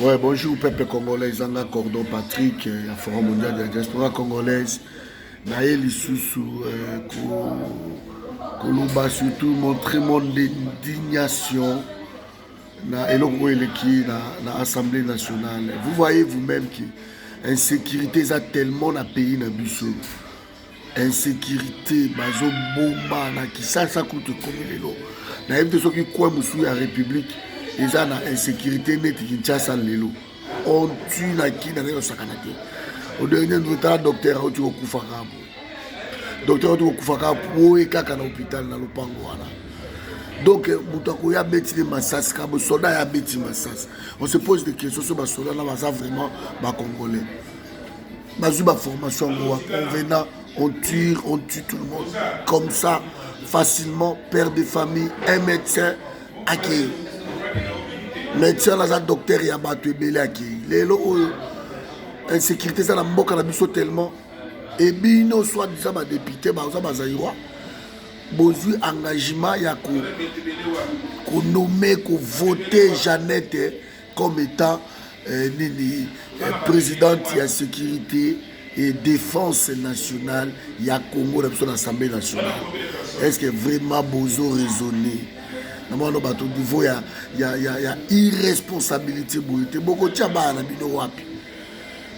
Ouais, bonjour peuple congolais, Zanga Cordon Patrick, la Forum mondial de la diaspora congolaise. Naye Lissousou, Koluba surtout montrer mon indignation na eloko eleki na Assemblée nationale. Vous voyez vous-même que l'insécurité a tellement na pays na biso. Insécurité, bazo bomba na kisasa kutu komi lelo. Na yebite soki kwa musu ya République. Eza na insécurité neti Kinshasa lelo. On tue na ki na lelo sakanate. Au dernier nouvelle docteur auti okufa kabo. Docteur auti okufa kabo kaka na hôpital na lopango wana. Donc mutako ya beti de Massas kabo soldat ya beti Massas. On se pose des questions sur ba soldat là baza vraiment ba congolais. Bazu ba formation on venant on tue tout le monde comme ça facilement, père de famille, un médecin accueilli. Médecin là, docteur et abattu belé accueilli. Les lots insécurité ça la mboka na biso tellement et bino soit disant ba député ba za bazaïroi bozu engagement ya ko nommer ko voter Jeannette comme étant présidente de la sécurité et défense nationale il y a Congo dans l'Assemblée nationale. Est-ce que vraiment Bozo raisonné? Il y a irresponsabilité.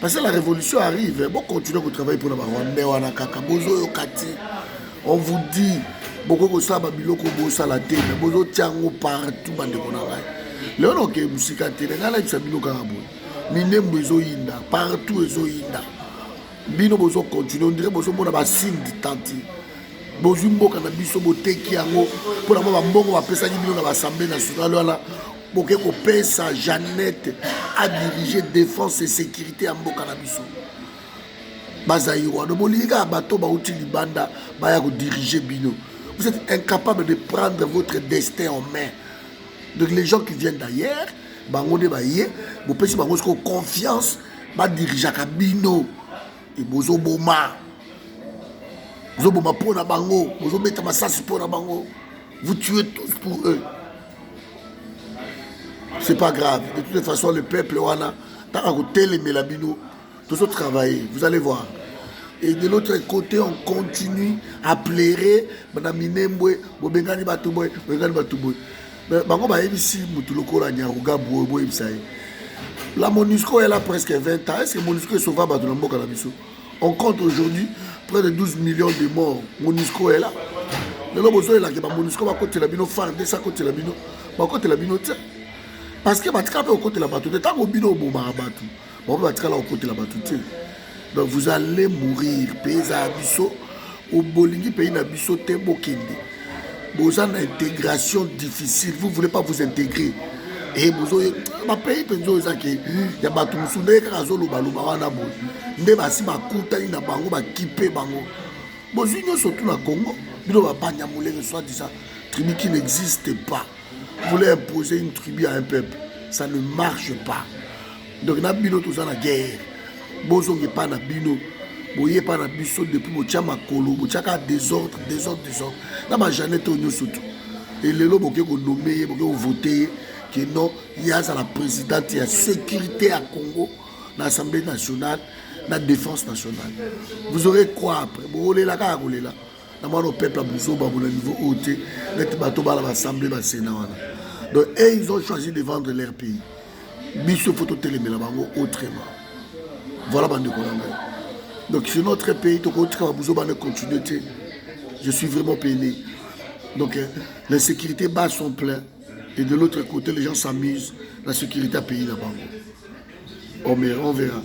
Parce que la révolution arrive, bon continuer à travailler pour la Rwanda. On vous dit, beaucoup de ça, Babiloko Bosa la tête, Bozo Tiango partout, Léon ok, Moussika Télé, Nala Sabino Karabo, Minem Bozo Inda, partout Ezo Inda. Bino Bozo continue, on dirait Bozo Mona signe de tanti. Bozumbo kana biso boteki yango pour la mbongo ba pesa bino na l'Assemblée nationale wana boke ko pesa Jeannette a dirigé défense et sécurité à mboka na biso bazaïrwa no boliga bato ba uti libanda ba ya ko diriger bino. Vous êtes incapable de prendre votre destin en main. Donc les gens qui viennent d'ailleurs bango de baye bo pesi bango ko confiance ba diriger ka bino et bozo boma. Vous tuez tous pour eux. C'est pas grave. De toute façon, le peuple, tous travailler. Vous allez voir. Et de l'autre côté, on continue à plairer. La MONUSCO est là presque 20 ans. Est-ce que MONUSCO est sauvable dans le monde? On compte aujourd'hui près de 12 millions de morts. MONUSCO est là. Le lobo est là que MONUSCO va côté la bino faire de ça côté la bino. Va côté la bino tiens. Parce que batika peut au côté la bateau. De temps au bino bon marabatu. Bon batika là au côté la bateau. Donc vous allez mourir. Pays à abisso. Au bolingi pays na bisso tembo kende. Vous avez une intégration difficile. Vous ne voulez pas vous intégrer. Et vous avez un pays qui y a des gens qui nde basi bakutani na bango bakipe bango bozwi nyonso tout na Congo bino babanyamulenge soit disant tribu qui n'existe pas. Vous voulez imposer une tribu à un peuple, ça ne marche pas. Donc na bino tout ça na guerre bozonge pas na bino boye pas na biso depuis botia makolo botiaka désordre na ba Jeannette nyonso tout et lelo boke ko nommer boke ko voter que non il y a la présidente ya sécurité à Congo na l'Assemblée nationale la défense nationale. Vous aurez quoi après? Vous allez là, le peuple a besoin de niveau haut, l'Assemblée nationale. Donc, ils ont choisi de vendre leur pays. Biso photo télé autrement. Voilà, donc, c'est notre pays, donc, continuer. Je suis vraiment peiné. Donc, l'insécurité bat son plein. Et de l'autre côté, les gens s'amusent. La sécurité a payé là-bas. On verra.